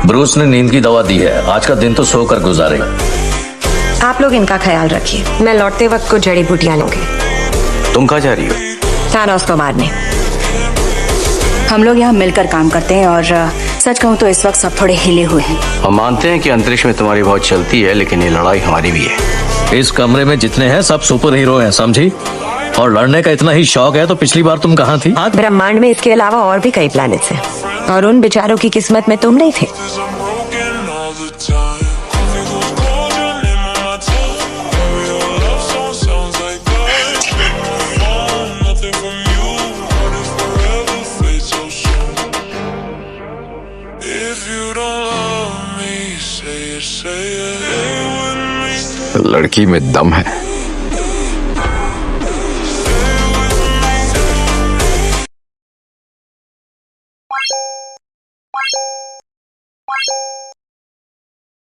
Bruce ने नींद की दवा दी है, आज का दिन तो सोकर गुजारे। आप लोग इनका ख्याल रखिए, मैं लौटते वक्त कुछ जड़ी बूटियां लूंगी। तुम कहाँ जा रही हो? थानोस को मारने। हम लोग यहाँ मिलकर काम करते हैं और सच कहूँ तो इस वक्त सब थोड़े हिले हुए हैं। हम मानते हैं कि अंतरिक्ष में तुम्हारी बहुत चलती है, लेकिन ये लड़ाई हमारी भी है। इस कमरे में जितने हैं सब सुपर हीरो हैं, समझी? और लड़ने का इतना ही शौक है तो पिछली बार तुम कहाँ थी? ब्रह्मांड में इसके अलावा और भी कई प्लैनेट्स हैं और उन बेचारों की किस्मत में तुम नहीं थे। लड़की में दम है।